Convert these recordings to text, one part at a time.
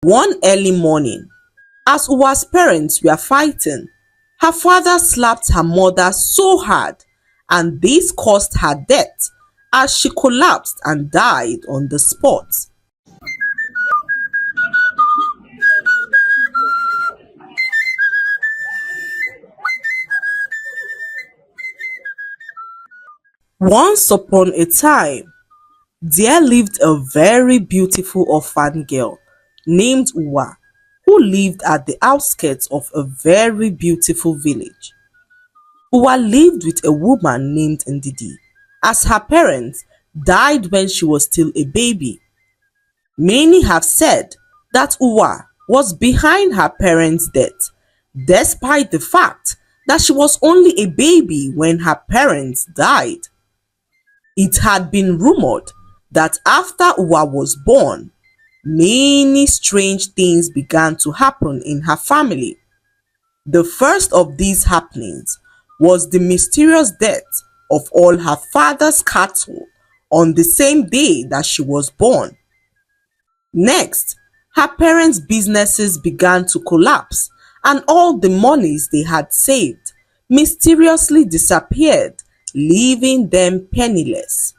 One early morning, as Uwa's parents were fighting, her father slapped her mother so hard and this caused her death as she collapsed and died on the spot. Once upon a time, there lived a very beautiful orphan girl named Uwa who lived at the outskirts of a very beautiful village. Uwa lived with a woman named Ndidi, as her parents died when she was still a baby. Many have said that Uwa was behind her parents' death, despite the fact that she was only a baby when her parents died. It had been rumored that after Uwa was born, many strange things began to happen in her family. The first of these happenings was the mysterious death of all her father's cattle on the same day that she was born. Next, her parents' businesses began to collapse and all the monies they had saved mysteriously disappeared, leaving them penniless.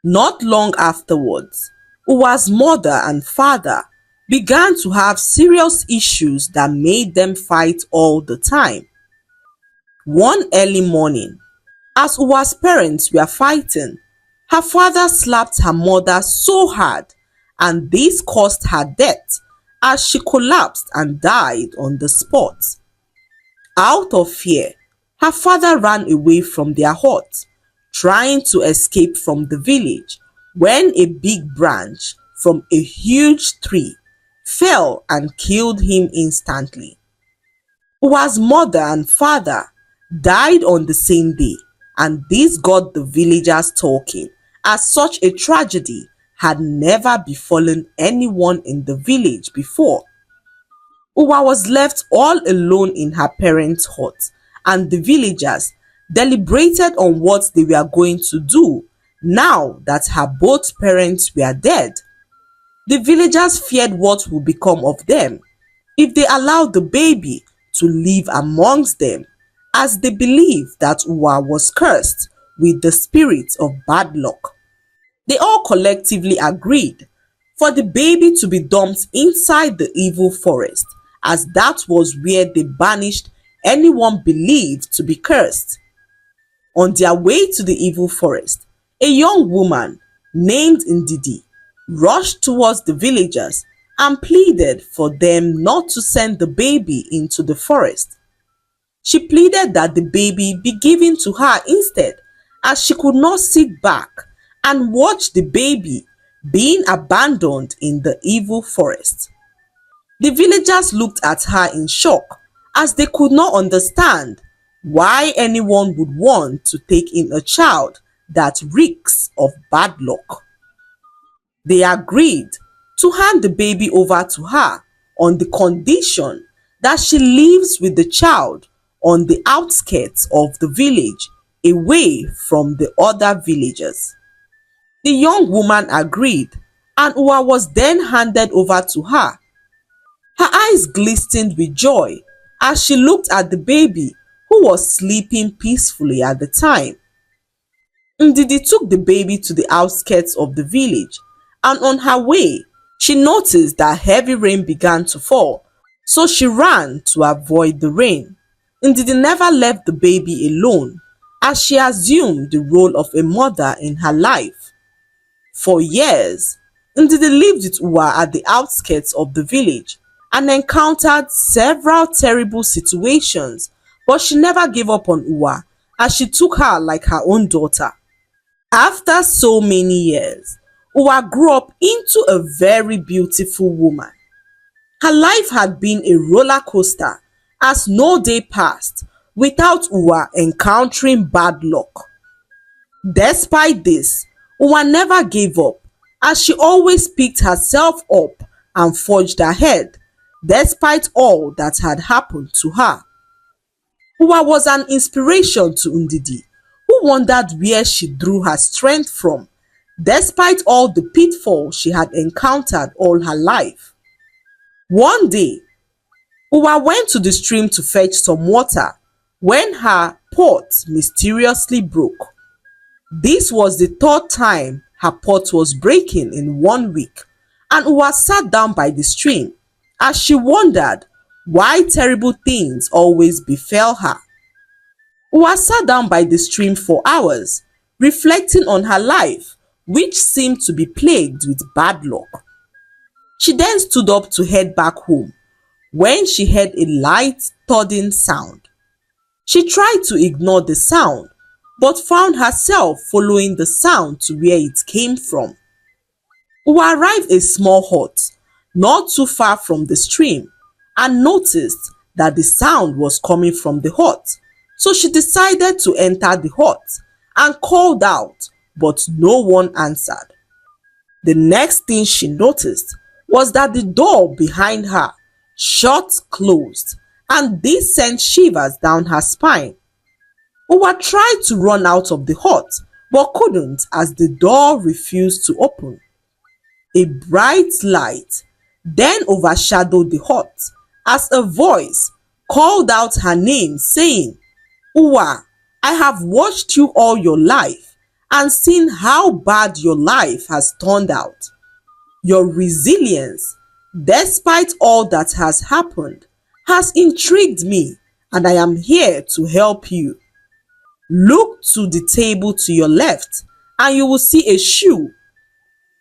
Not long afterwards, Uwa's mother and father began to have serious issues that made them fight all the time. One early morning, as Uwa's parents were fighting, her father slapped her mother so hard and this caused her death as she collapsed and died on the spot. Out of fear, her father ran away from their hut, trying to escape from the village when a big branch from a huge tree fell and killed him instantly. Uwa's mother and father died on the same day, and this got the villagers talking, as such a tragedy had never befallen anyone in the village before. Uwa was left all alone in her parents' hut, and the villagers deliberated on what they were going to do now that her both parents were dead. The villagers feared what would become of them if they allowed the baby to live amongst them, as they believed that Uwa was cursed with the spirit of bad luck. They all collectively agreed for the baby to be dumped inside the evil forest, as that was where they banished anyone believed to be cursed. On their way to the evil forest, a young woman named Ndidi rushed towards the villagers and pleaded for them not to send the baby into the forest. She pleaded that the baby be given to her instead, as she could not sit back and watch the baby being abandoned in the evil forest. The villagers looked at her in shock, as they could not understand why anyone would want to take in a child that reeks of bad luck. They agreed to hand the baby over to her on the condition that she lives with the child on the outskirts of the village, away from the other villagers. The young woman agreed, and Uwa was then handed over to her. Her eyes glistened with joy as she looked at the baby, who was sleeping peacefully at the time. Ndidi took the baby to the outskirts of the village, and on her way, she noticed that heavy rain began to fall, so she ran to avoid the rain. Ndidi never left the baby alone, as she assumed the role of a mother in her life. For years, Ndidi lived with Uwa at the outskirts of the village and encountered several terrible situations, but she never gave up on Uwa, as she took her like her own daughter. After so many years, Uwa grew up into a very beautiful woman. Her life had been a roller coaster, as no day passed without Uwa encountering bad luck. Despite this, Uwa never gave up, as she always picked herself up and forged ahead, despite all that had happened to her. Uwa was an inspiration to Ndidi, who wondered where she drew her strength from, despite all the pitfalls she had encountered all her life. One day, Uwa went to the stream to fetch some water when her pot mysteriously broke. This was the third time her pot was breaking in 1 week, and Uwa sat down by the stream as she wondered why terrible things always befell her. Uwa sat down by the stream for hours, reflecting on her life, which seemed to be plagued with bad luck. She then stood up to head back home when she heard a light thudding sound. She tried to ignore the sound, but found herself following the sound to where it came from. Uwa arrived a small hut not too far from the stream and noticed that the sound was coming from the hut, so she decided to enter the hut and called out, but no one answered. The next thing she noticed was that the door behind her shut closed, and this sent shivers down her spine. Uwa tried to run out of the hut but couldn't as the door refused to open. A bright light then overshadowed the hut as a voice called out her name, saying, "Uwa, I have watched you all your life and seen how bad your life has turned out. Your resilience, despite all that has happened, has intrigued me, and I am here to help you. Look to the table to your left and you will see a shoe.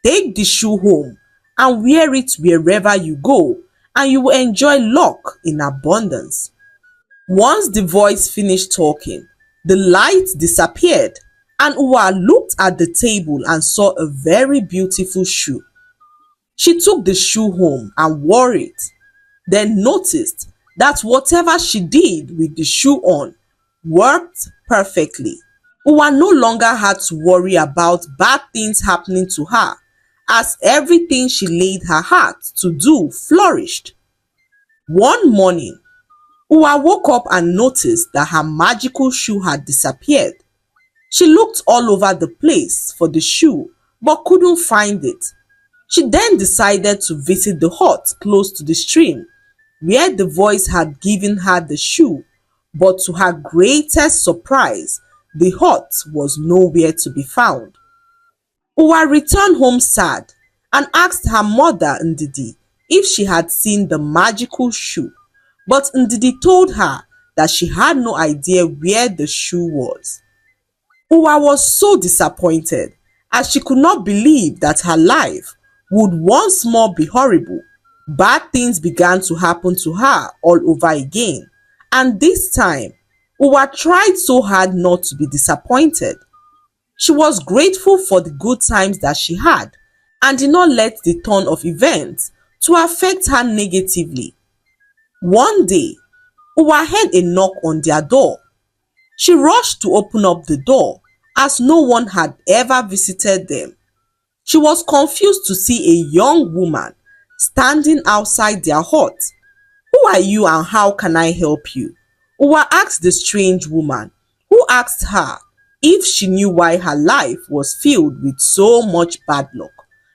Take the shoe home and wear it wherever you go, and you will enjoy luck in abundance." Once the voice finished talking, the light disappeared, and Uwa looked at the table and saw a very beautiful shoe. She took the shoe home and wore it, then noticed that whatever she did with the shoe on worked perfectly. Uwa no longer had to worry about bad things happening to her, as everything she laid her heart to do flourished. One morning, Uwa woke up and noticed that her magical shoe had disappeared. She looked all over the place for the shoe but couldn't find it. She then decided to visit the hut close to the stream where the voice had given her the shoe, but to her greatest surprise, the hut was nowhere to be found. Uwa returned home sad and asked her mother Ndidi if she had seen the magical shoe, but Ndidi told her that she had no idea where the shoe was. Uwa was so disappointed as she could not believe that her life would once more be horrible. Bad things began to happen to her all over again, and this time, Uwa tried so hard not to be disappointed. She was grateful for the good times that she had and did not let the turn of events to affect her negatively. One day, Uwa heard a knock on their door. She rushed to open up the door as no one had ever visited them. She was confused to see a young woman standing outside their hut. "Who are you and how can I help you?" Uwa asked the strange woman, who asked her if she knew why her life was filled with so much bad luck.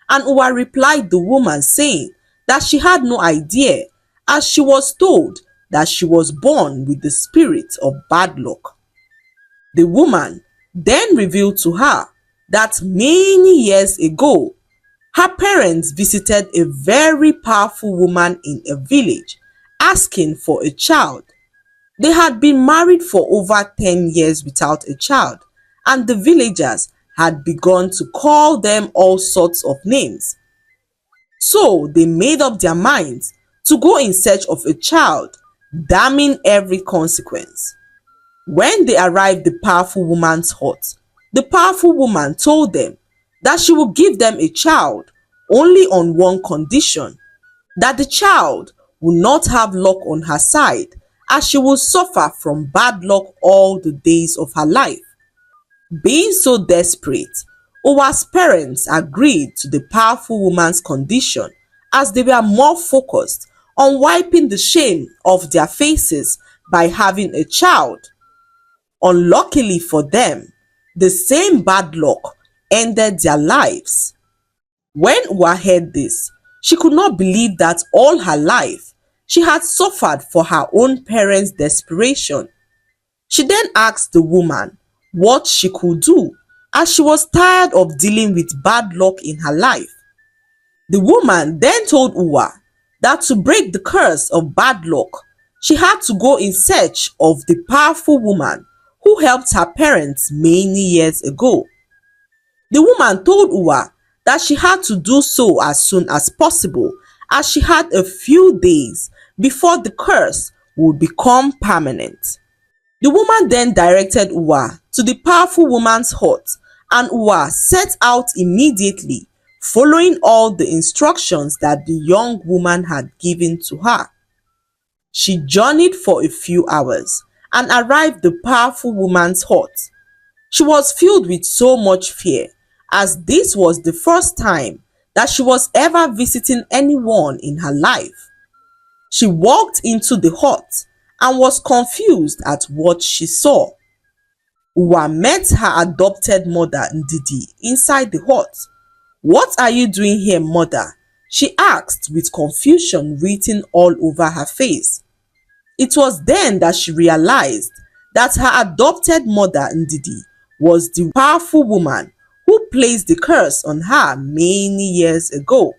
And Uwa replied the woman saying that she had no idea, as she was told that she was born with the spirit of bad luck. The woman then revealed to her that many years ago, her parents visited a very powerful woman in a village asking for a child. They had been married for over 10 years without a child, and the villagers had begun to call them all sorts of names. So they made up their minds to go in search of a child, damning every consequence. When they arrived at the powerful woman's hut, the powerful woman told them that she would give them a child only on one condition, that the child would not have luck on her side, as she would suffer from bad luck all the days of her life. Being so desperate, Uwa's parents agreed to the powerful woman's condition, as they were more focused on wiping the shame off their faces by having a child. Unluckily for them, the same bad luck ended their lives. When Uwa heard this, She could not believe that all her life she had suffered for her own parents' desperation. She then asked the woman what she could do, as she was tired of dealing with bad luck in her life. The woman then told Uwa that to break the curse of bad luck, she had to go in search of the powerful woman who helped her parents many years ago. The woman told Uwa that she had to do so as soon as possible, as she had a few days before the curse would become permanent. The woman then directed Uwa to the powerful woman's hut, and Uwa set out immediately, following all the instructions that the young woman had given to her. She journeyed for a few hours and arrived at the powerful woman's hut. She was filled with so much fear, as this was the first time that she was ever visiting anyone in her life. She walked into the hut and was confused at what she saw. Uwa met her adopted mother Ndidi inside the hut. "What are you doing here, mother?" she asked, with confusion written all over her face. It was then that she realized that her adopted mother Ndidi was the powerful woman who placed the curse on her many years ago.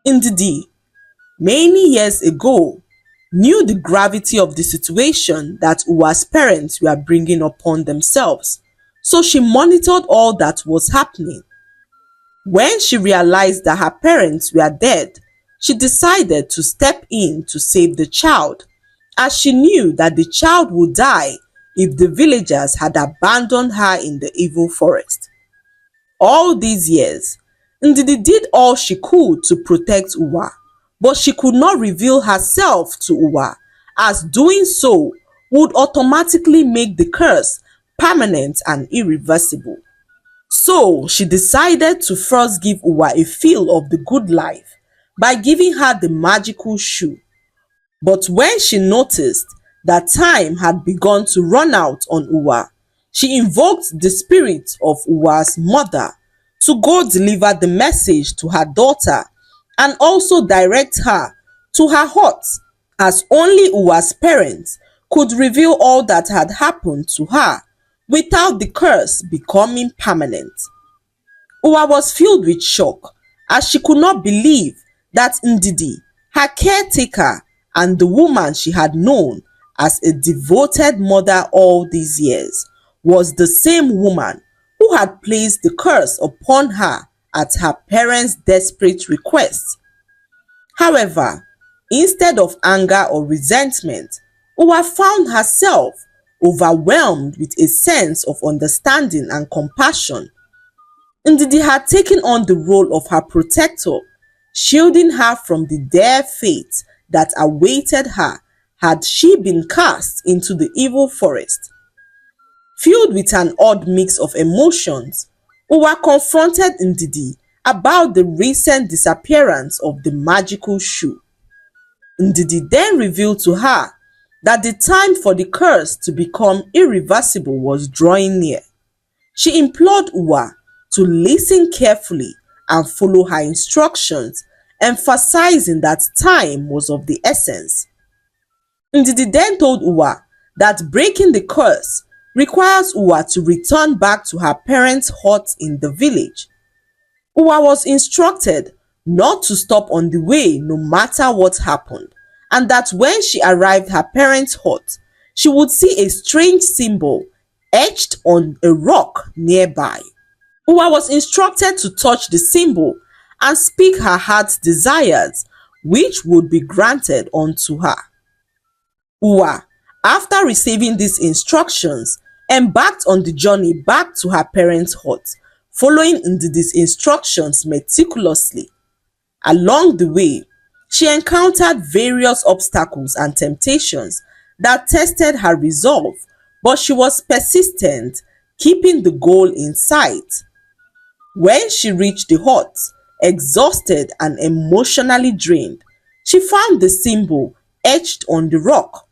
Ndidi, many years ago, knew the gravity of the situation that Uwa's parents were bringing upon themselves, so she monitored all that was happening. When she realized that her parents were dead, she decided to step in to save the child, as she knew that the child would die if the villagers had abandoned her in the evil forest. All these years, Ndidi did all she could to protect Uwa, but she could not reveal herself to Uwa, as doing so would automatically make the curse permanent and irreversible. So she decided to first give Uwa a feel of the good life by giving her the magical shoe. But when she noticed that time had begun to run out on Uwa, she invoked the spirit of Uwa's mother to go deliver the message to her daughter and also direct her to her hut, as only Uwa's parents could reveal all that had happened to her without the curse becoming permanent. Uwa was filled with shock, as she could not believe that Ndidi, her caretaker and the woman she had known as a devoted mother all these years, was the same woman who had placed the curse upon her at her parents' desperate request. However, instead of anger or resentment, Uwa found herself overwhelmed with a sense of understanding and compassion. Ndidi had taken on the role of her protector, shielding her from the dire fate that awaited her had she been cast into the evil forest. Filled with an odd mix of emotions, Uwa confronted Ndidi about the recent disappearance of the magical shoe. Ndidi then revealed to her that the time for the curse to become irreversible was drawing near. She implored Uwa to listen carefully and follow her instructions, emphasizing that time was of the essence. Ndidi then told Uwa that breaking the curse requires Uwa to return back to her parents' hut in the village. Uwa was instructed not to stop on the way no matter what happened, and that when she arrived at her parents' hut, she would see a strange symbol etched on a rock nearby. Uwa was instructed to touch the symbol and speak her heart's desires, which would be granted unto her. Uwa, after receiving these instructions, embarked on the journey back to her parents' hut, following Ndidi's instructions meticulously. Along the way, she encountered various obstacles and temptations that tested her resolve, but she was persistent, keeping the goal in sight. When she reached the hut, exhausted and emotionally drained, she found the symbol etched on the rock.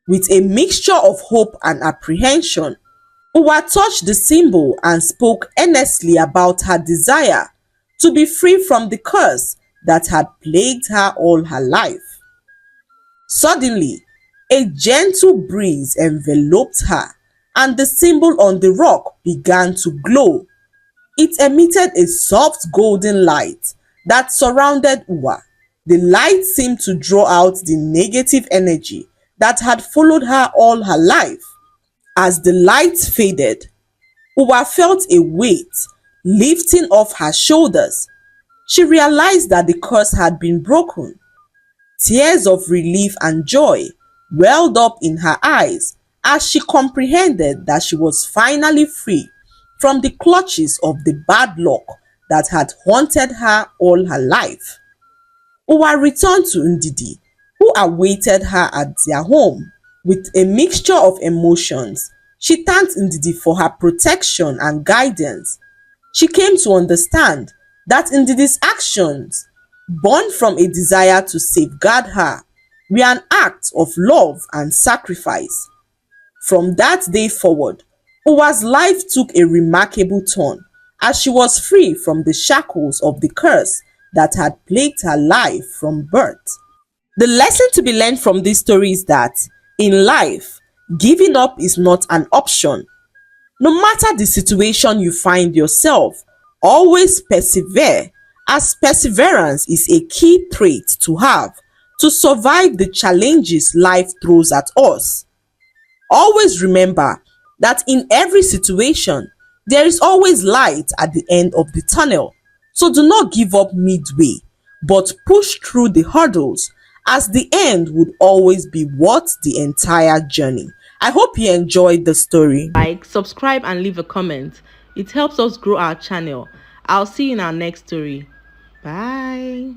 With a mixture of hope and apprehension, Uwa touched the symbol and spoke earnestly about her desire to be free from the curse that had plagued her all her life. Suddenly, a gentle breeze enveloped her, and the symbol on the rock began to glow. It emitted a soft golden light that surrounded Uwa. The light seemed to draw out the negative energy that had followed her all her life. As the light faded, Uwa felt a weight lifting off her shoulders. She realized that the curse had been broken. Tears of relief and joy welled up in her eyes as she comprehended that she was finally free from the clutches of the bad luck that had haunted her all her life. Uwa returned to Ndidi, who awaited her at their home. With a mixture of emotions, she thanked Ndidi for her protection and guidance. She came to understand that Ndidi's actions, born from a desire to safeguard her, were an act of love and sacrifice. From that day forward, Uwa's life took a remarkable turn as she was free from the shackles of the curse that had plagued her life from birth. The lesson to be learned from this story is that in life, giving up is not an option. No matter the situation you find yourself, always persevere, as perseverance is a key trait to have to survive the challenges life throws at us. Always remember that in every situation, there is always light at the end of the tunnel. So do not give up midway, but push through the hurdles, as the end would always be worth the entire journey. I hope you enjoyed the story. Like, subscribe, and leave a comment. It helps us grow our channel. I'll see you in our next story. Bye.